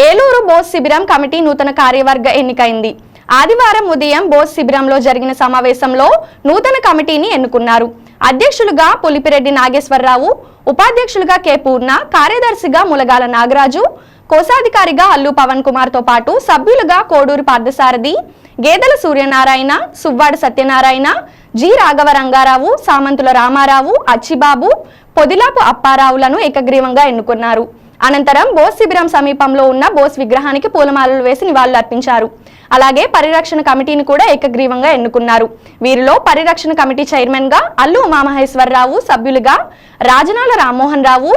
ఏలూరు బోస్ శిబిరం కమిటీ నూతన కార్యవర్గ ఎన్నికైంది. ఆదివారం ఉదయం బోస్ శిబిరంలో జరిగిన సమావేశంలో నూతన కమిటీని ఎన్నుకున్నారు. అధ్యక్షులుగా పులిపిరెడ్డి నాగేశ్వరరావు, ఉపాధ్యక్షులుగా కె పూర్ణ, కార్యదర్శిగా ములగాల నాగరాజు, కోశాధికారిగా అల్లు పవన్ కుమార్ తో పాటు సభ్యులుగా కోడూరు పార్థసారథి, గేదెల సూర్యనారాయణ, సువ్వాడ సత్యనారాయణ, జి రాఘవ రంగారావు, సామంతుల రామారావు, అచ్చిబాబు, పొదిలాపు అప్పారావులను ఏకగ్రీవంగా ఎన్నుకున్నారు. అనంతరం బోస్ శిబిరం సమీపంలో ఉన్న బోస్ విగ్రహానికి పూలమాలలు వేసి నివాళులు అర్పించారు. అలాగే పరిరక్షణ కమిటీని కూడా ఏకగ్రీవంగా ఎన్నుకున్నారు. వీరిలో పరిరక్షణ కమిటీ చైర్మన్ గా అల్లు ఉమామహేశ్వరరావు, సభ్యులుగా రాజనాల రామ్మోహన్ రావు,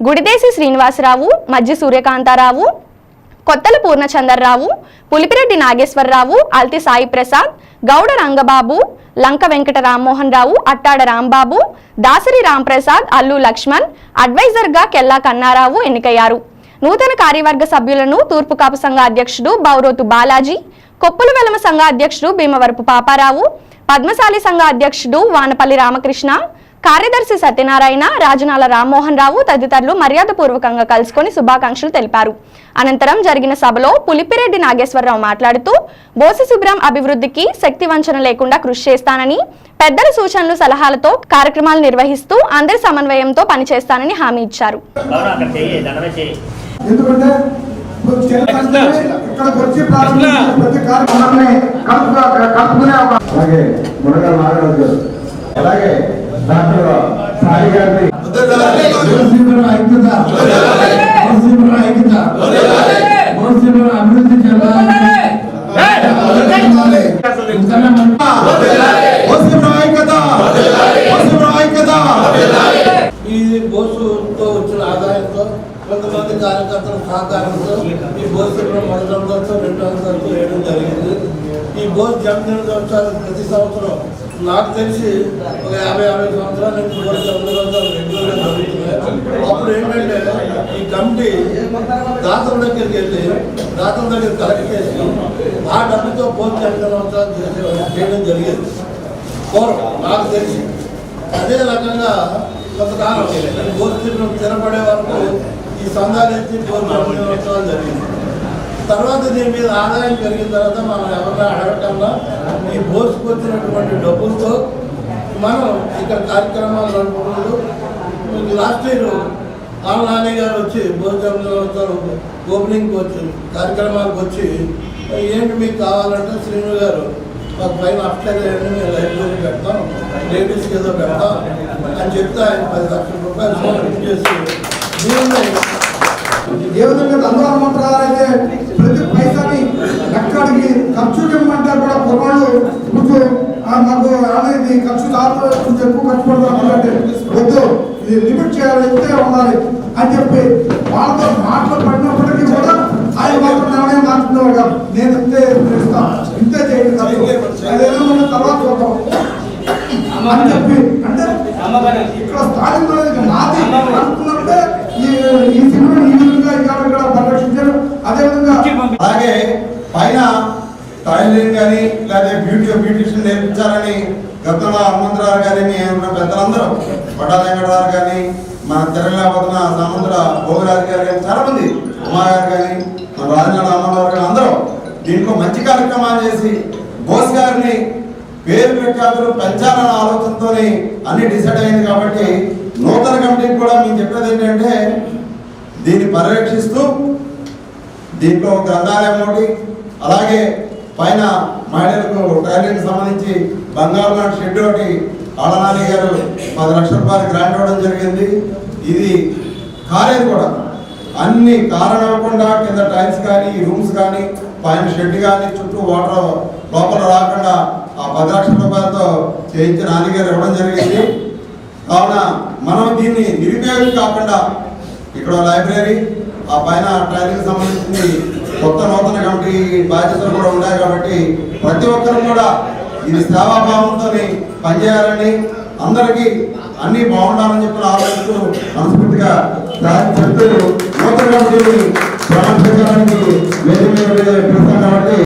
గుడిదేశి శ్రీనివాసరావు, మజ్జి సూర్యకాంతారావు, కొత్తల పూర్ణచందర్రావు, పులిపిరెడ్డి నాగేశ్వరరావు, అల్తి సాయి ప్రసాద్, గౌడ రంగబాబు, లంక వెంకట రామ్మోహన్ రావు, అట్టాడ రాంబాబు, దాసరి రాంప్రసాద్, అల్లు లక్ష్మణ్, అడ్వైజర్ గా కెల్లా కన్నారావు ఎన్నికయ్యారు. నూతన కార్యవర్గ సభ్యులను తూర్పు కాపు సంఘ అధ్యక్షుడు బౌరోతు బాలాజీ, కొప్పుల వెలమ సంఘ అధ్యక్షుడు భీమవరపు పాపారావు, పద్మశాలి సంఘ అధ్యక్షుడు వానపల్లి రామకృష్ణ, కార్యదర్శి సత్యనారాయణ, రాజనాల రామ్మోహన్ రావు తదితరులు మర్యాదపూర్వకంగా కలుసుకొని శుభాకాంక్షలు తెలిపారు. అనంతరం జరిగిన సభలో పులిపిరెడ్డి నాగేశ్వరరావు మాట్లాడుతూ బోసి శిబిరం అభివృద్ధికి శక్తి వంచన లేకుండా కృషి చేస్తానని, పెద్దల సూచనలు సలహాలతో కార్యక్రమాలు నిర్వహిస్తూ అందరి సమన్వయంతో పనిచేస్తానని హామీ ఇచ్చారు. ఈ బోసుతో వచ్చిన ఆదాయంతో కొంతమంది కార్యకర్తల సహకారంతో ఈ బోసు మొదటి అంతస్తు, రెండో అంతస్తు వేయడం జరిగింది. ఈ బోసు జన్మదినోత్సవాలు ప్రతి సంవత్సరం నాకు తెలిసి ఒక 50 సంవత్సరాల నుంచి బోసు జన్మదినోత్సవాలు రెగ్యులర్గా జరుగుతున్నాయి. అప్పుడు ఏంటంటే ఈ కమిటీ దాతల దగ్గరికి వెళ్ళి దాతల దగ్గర కలెక్ట్ చేసి ఆ డబ్బుతో బోసు జన్మదినోత్సవాలు చేయడం జరిగింది పూర్వం నాకు తెలిసి. అదే రకంగా కొంతకాలం బోసు శిబిరం స్థిరపడే వరకు ఈ సంఘాలు ఎత్తి బోసు జన్మదినోత్సవాలు జరిగింది. తర్వాత దీని మీద ఆదాయం పెరిగిన తర్వాత మనం ఎవరైనా అడగటంలో ఈ బోసుకు వచ్చినటువంటి డబ్బులతో మనం ఇక్కడ కార్యక్రమాలు నడుపుకుంటూ లాస్ట్ ఇయర్ నాని గారు వచ్చి బోసు జన్మదినోత్సవం ఓపెనింగ్కి వచ్చి కార్యక్రమాలకు వచ్చి ఏంటి మీకు కావాలంటే శ్రీను గారు మాకు పైన అప్లై మేము లైబ్రరీ పెడతాం, లేడీస్కి ఏదో పెడతాం అని చెప్తే ఆయన 10 లక్షల రూపాయలు సమర్పణ చేసి ఏ విధంగా దండవారమంటారైతే ప్రతి పైసాని ఎక్కడికి ఖర్చు ఇవ్వమంటే కూడా పొరపాటు కొంచెం నాకు అనేది ఖర్చు చాలా కొంచెం ఎక్కువ ఖర్చు పడుతుందంటే వద్దు, ఇది లిమిట్ చేయాలి, ఇంతే ఉండాలి అని చెప్పి వాళ్ళతో మాటలు పడినప్పటికీ కూడా ఆయన మాత్రం నిర్ణయం మార్చుకునేవాడు కాదు. నేను ఇంతే ఇస్తాను, ఇంతే చేయండి అదేదో మనం తర్వాత చూద్దాం అని చెప్పి, అంటే ఇక్కడ స్థానిక నాది అనుకున్నట్టే ఈ సినిమా ఈ విధంగా ఇక్కడ పరిరక్షించారు. అదేవిధంగా అలాగే పైన టైలరింగ్ కానీ లేదా బ్యూటిషియన్ నేర్పించాలని గతంలో హనుమంతరావు గారి పెద్దలందరూ పట్టా వెంకటరావు కానీ మన తెలంగాణ సామంతుల భోగరాజు గారు కానీ చాలా మంది, ఉమా గారు కానీ మన రాజనాల రామారావు గారు అందరూ దీంట్లో మంచి కార్యక్రమాలు చేసి బోస్ గారిని పేరు ప్రఖ్యాతులు పెంచాలన్న ఆలోచనతో అన్ని డిసైడ్ అయింది. కాబట్టి నూతన కమిటీకి కూడా మేము చెప్పేది ఏంటంటే దీన్ని పరిరక్షిస్తూ దీంట్లో గ్రంథాలయం ఒకటి, అలాగే పైన మహిళలకు టైలరింగ్ సంబంధించి బంగారు లాంటి షెడ్ ఒకటి ఆడనాని గారు 10 లక్షల రూపాయలు గ్రాంట్ ఇవ్వడం జరిగింది. ఇది కాలేదు కూడా అన్ని కారణకుండా కింద టైల్స్ కానీ రూమ్స్ కానీ పైన షెడ్ కానీ చుట్టూ వాటర్ లోపల రాకుండా ఆ 10 లక్షల రూపాయలతో చేయించి నాన్నగారు ఇవ్వడం జరిగింది. కావున మనం దీన్ని నిరుపయోగం కాకుండా ఇక్కడ లైబ్రరీ, ఆ పైన ట్రైనింగ్ సంబంధించి కొత్త నూతన కమిటీ బాధ్యతలు కూడా ఉన్నాయి. కాబట్టి ప్రతి ఒక్కరు కూడా ఇది సేవాభావంతో పనిచేయాలని, అందరికీ అన్ని బాగుండాలని చెప్పిన ఆలోచిస్తూ మనస్ఫూర్తిగా చెప్తూ నూతన కమిటీని ప్రమాణ స్వీకారానికి వేదిక మీద పిలుస్తాం. కాబట్టి